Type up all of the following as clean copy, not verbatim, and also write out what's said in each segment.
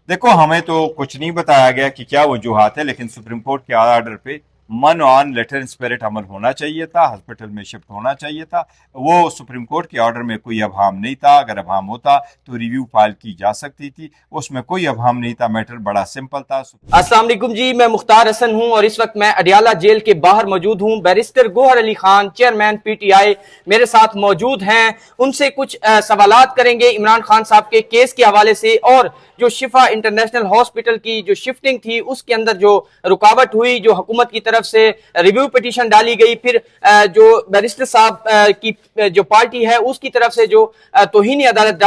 देखो, हमें तो कुछ नहीं बताया गया कि क्या वजूहात है, लेकिन सुप्रीम कोर्ट के आर्डर पे मन ऑन लेटर इन स्पिरिट अमल होना चाहिए था, हॉस्पिटल में शिफ्ट होना चाहिए था। वो सुप्रीम कोर्ट के ऑर्डर में कोई अभाम नहीं था। अगर अभाम होता तो रिव्यू फाइल की जा सकती थी, उसमें कोई अभाम नहीं था। मैटर बड़ा सिंपल था। अस्सलाम वालेकुम जी, मैं मुख्तार हसन हूं और इस वक्त मैं अडियाला जेल के बाहर मौजूद हूं। Barrister Gohar Ali Khan, chairman PTI, मेरे साथ मौजूद हैं। उनसे कुछ सवालात करेंगे इमरान खान साहब के केस के हवाले से, और जो शिफा इंटरनेशनल हॉस्पिटल की जो शिफ्टिंग थी उसके अंदर जो रुकावट हुई, जो हुकूमत की तरफ से रिव्यू पिटीशन डाली गई, फिर जो बैरिस्टर साहब की जो पार्टी है उसकी तरफ से जो तौहीन अदालत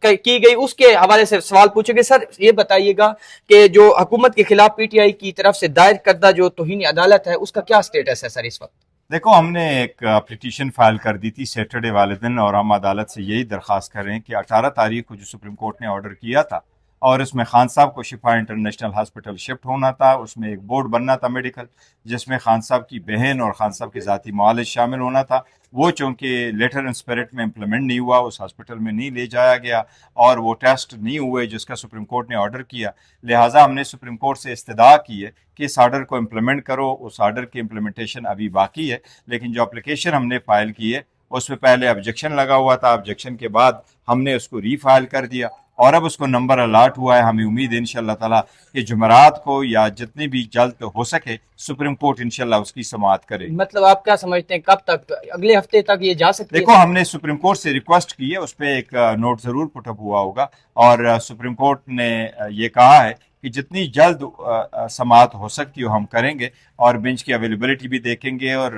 की गई, उसके हवाले से सवाल पूछेंगे। सर ये बताइएगा कि जो हुकूमत के खिलाफ पीटीआई की तरफ से दायर करदा जो तौहीन अदालत है उसका क्या स्टेटस है सर इस वक्त? देखो, हमने एक पिटीशन फाइल कर दी थी सैटरडे वाले दिन, और हम अदालत से यही दरख्वास्त कर रहे हैं कि 18 तारीख को जो सुप्रीम कोर्ट ने ऑर्डर किया था, और उसमें खान साहब को शिफा इंटरनेशनल हॉस्पिटल शिफ्ट होना था, उसमें एक बोर्ड बनना था मेडिकल, जिसमें खान साहब की बहन और खान साहब के ज़ाती मुआलिज शामिल होना था। वो चूँकि लेटर इन स्पिरिट में इम्प्लीमेंट नहीं हुआ, उस हॉस्पिटल में नहीं ले जाया गया, और वो टेस्ट नहीं हुए जिसका सुप्रीम कोर्ट ने ऑर्डर किया। लिहाजा हमने सुप्रीम कोर्ट से इस्तदा की है कि इस आर्डर को इम्प्लीमेंट करो। उस आर्डर की इम्प्लीमेंटेशन अभी बाकी है, लेकिन जो एप्लीकेशन हमने फाइल की है उसमें पहले ऑब्जेक्शन लगा हुआ था। ऑब्जेक्शन के बाद हमने उसको रीफाइल कर दिया, और अब उसको नंबर अलॉट हुआ है। हमें उम्मीद है इंशाल्लाह ताला कि जुमेरात को या जितनी भी जल्द हो सके सुप्रीम कोर्ट इंशाल्लाह उसकी समाअत करे। मतलब आप क्या समझते हैं कब तक, अगले हफ्ते तक ये जा सकती देखो, है? हमने सुप्रीम कोर्ट से रिक्वेस्ट की है, उस पर एक नोट जरूर पुटअप हुआ होगा, और सुप्रीम कोर्ट ने ये कहा है कि जितनी जल्द समाअत हो सकती हो हम करेंगे, और बेंच की अवेलेबिलिटी भी देखेंगे, और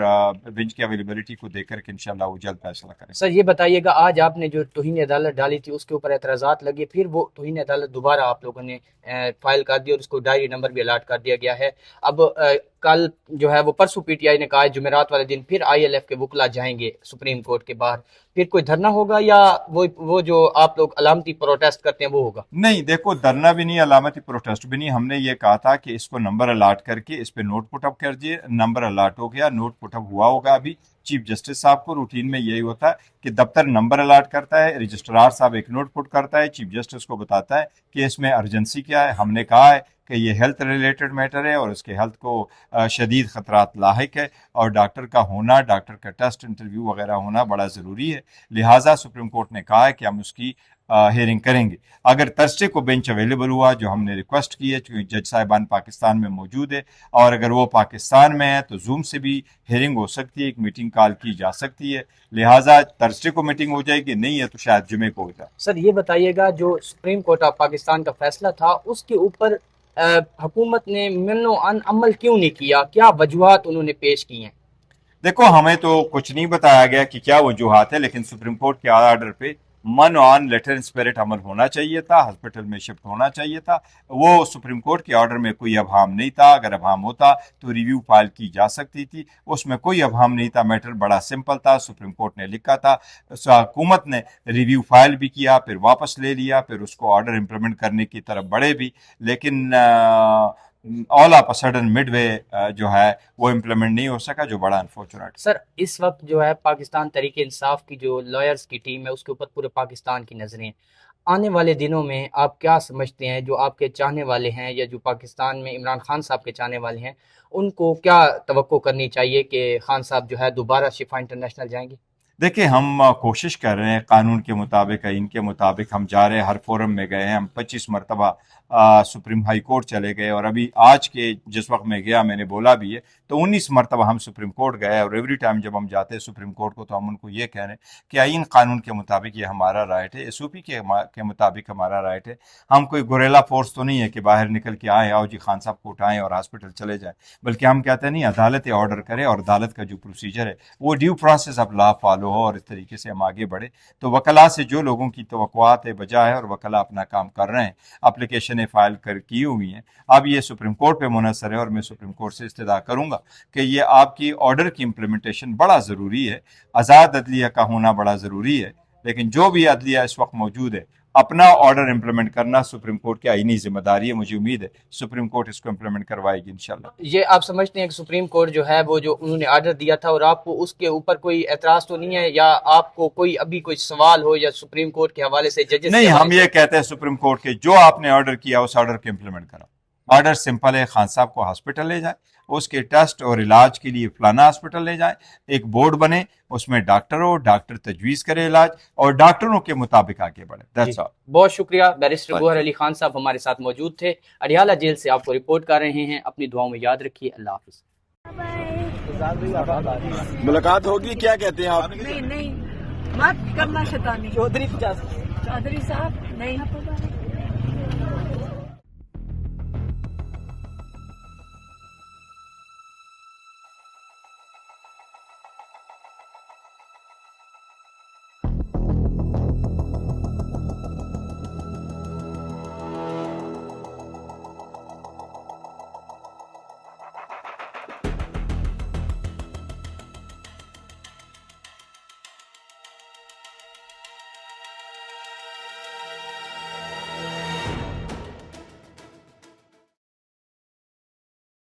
बेंच की अवेलेबिलिटी को देख करके इंशाल्लाह वो जल्द फैसला करेंगे। सर ये बताइएगा, आज आपने जो तौहीन अदालत डाली थी उसके ऊपर एतराज़ात लगे, फिर वो तौहीन अदालत दोबारा आप लोगों ने फाइल कर दी और उसको डायरी नंबर भी अलाट कर दिया गया है। अब कल जो है वो परसों पीटीआई ने कहा है जुमेरात वाले दिन फिर आईएलएफ के वकला जाएंगे सुप्रीम कोर्ट के बाहर, फिर कोई धरना होगा या वो जो आप लोग अलामती प्रोटेस्ट करते हैं वो होगा? नहीं, देखो, धरना भी नहीं, अलामती प्रोटेस्ट भी नहीं। हमने ये कहा था कि इसको नंबर अलाट करके इस पे नोट पुटअप कर दिए। नंबर अलाट हो गया, नोट पुटअप हुआ होगा। अभी चीफ जस्टिस साहब को रूटीन में यही होता है कि दफ्तर नंबर अलाट करता है, रजिस्ट्रार साहब एक नोट पुट करता है, चीफ जस्टिस को बताता है कि इसमें अर्जेंसी क्या है। हमने कहा है कि ये हेल्थ रिलेटेड मैटर है और उसके हेल्थ को शदीद खतरात लाहिक है, और डॉक्टर का होना, डॉक्टर का टेस्ट इंटरव्यू वगैरह होना बड़ा ज़रूरी है। लिहाजा सुप्रीम कोर्ट ने कहा है कि हम उसकी हेयरिंग करेंगे। अगर थर्सडे को बेंच अवेलेबल हुआ, जो हमने रिक्वेस्ट की है, क्योंकि जज साहिबान पाकिस्तान में मौजूद है, और अगर वो पाकिस्तान में है तो जूम से भी हेयरिंग हो सकती है, एक मीटिंग कॉल की जा सकती है। लिहाजा थर्सडे को मीटिंग हो जाएगी, नहीं है तो शायद जुमे को हो जाए। सर ये बताइएगा, जो सुप्रीम कोर्ट ऑफ पाकिस्तान का फैसला था उसके ऊपर हुकूमत ने मनो अन अमल क्यों नहीं किया? क्या वजूहात उन्होंने पेश की हैं? देखो, हमें तो कुछ नहीं बताया गया कि क्या वजूहात है, लेकिन सुप्रीम कोर्ट के आर्डर पे मन ऑन लेटर इन स्पिरिट अमल होना चाहिए था, हॉस्पिटल में शिफ्ट होना चाहिए था। वो सुप्रीम कोर्ट के ऑर्डर में कोई अभाम नहीं था। अगर अभाम होता तो रिव्यू फाइल की जा सकती थी, उसमें कोई अभाम नहीं था। मैटर बड़ा सिंपल था। सुप्रीम कोर्ट ने लिखा था, हुकूमत ने रिव्यू फाइल भी किया, फिर वापस ले लिया, फिर उसको ऑर्डर इंप्लीमेंट करने की तरफ बढ़े भी, लेकिन all of a sudden Midway जो है वो इम्प्लीमेंट नहीं हो सका, जो बड़ा अनफॉर्चुनेट। सर इस वक्त जो है पाकिस्तान तहरीक इंसाफ की जो लॉयर्स की टीम है उसके ऊपर पूरे पाकिस्तान की नज़रें हैं। आने वाले दिनों में आप क्या समझते हैं, जो आपके चाहने वाले हैं या जो पाकिस्तान में इमरान खान साहब के चाहने वाले हैं, उनको क्या तवक्को करनी चाहिए कि खान साहब जो है दोबारा शिफा इंटरनेशनल जाएंगे? देखिए, हम कोशिश कर रहे हैं कानून के मुताबिक, इनके मुताबिक हम जा रहे हैं। हर फोरम में गए हैं हम, 25 मरतबा सुप्रीम हाई कोर्ट चले गए, और अभी आज के जिस वक्त मैं गया मैंने बोला भी है तो 19 मरतबा हम सुप्रीम कोर्ट गए। और एवरी टाइम जब हम जाते हैं सुप्रीम कोर्ट को तो हम उनको ये कह रहे हैं कि आइन कानून के मुताबिक ये हमारा राइट है, एसओपी के मुताबिक हमारा राइट है। हम कोई गुरेला फोर्स तो नहीं है कि बाहर निकल के आए, आओ जी खान साहब को उठाएं और हॉस्पिटल चले जाएं, बल्कि हम कहते हैं नहीं, अदालत ऑर्डर करे और अदालत का जो प्रोसीजर है वो due process of law follow हो, और इस तरीके से हम आगे बढ़े। तो वकला से जो लोगों की तवक्कुआत है बजा है, और वकला अपना काम कर रहे हैं, अप्लीकेशनें फाइल कर की हुई हैं। अब ये सुप्रीम कोर्ट पे मुनसर है, और मैं सुप्रीम कोर्ट से इस्तदा करूंगा कि ये आपकी ऑर्डर की इम्प्लीमेंटेशन बड़ा ज़रूरी है। आज़ाद अदलिया का होना बड़ा ज़रूरी है, लेकिन जो भी अदलिया इस वक्त मौजूद है अपना ऑर्डर इम्प्लीमेंट करना सुप्रीम कोर्ट की आईनी जिम्मेदारी है। मुझे उम्मीद है सुप्रीम कोर्ट इसको इम्प्लीमेंट करवाएगी इंशाल्लाह। ये आप समझते हैं कि सुप्रीम कोर्ट जो है वो जो उन्होंने ऑर्डर दिया था और आपको उसके ऊपर कोई एतराज तो नहीं है, या आपको कोई अभी कोई सवाल हो या सुप्रीम कोर्ट के हवाले से जजेस नहीं, हम ये कहते हैं सुप्रीम कोर्ट के जो आपने ऑर्डर किया उस ऑर्डर को इम्प्लीमेंट करो। ऑर्डर सिंपल है, खान साहब को हॉस्पिटल ले जाए, उसके टेस्ट और इलाज के लिए फलाना हॉस्पिटल ले जाए, एक बोर्ड बने उसमें डॉक्टर हो, डॉक्टर तजवीज़ करे इलाज और डॉक्टरों के मुताबिक आगे बढ़े। That's all. बहुत शुक्रिया। बैरिस्टर गोहर अली खान साहब हमारे साथ मौजूद थे, अडियाला जेल से आपको रिपोर्ट कर रहे हैं। अपनी दुआओं में याद रखिए। अल्लाह हाफिज। मुलाकात होगी, क्या कहते हैं आप? नहीं मत करना शैतानी। चौधरी साहब नहीं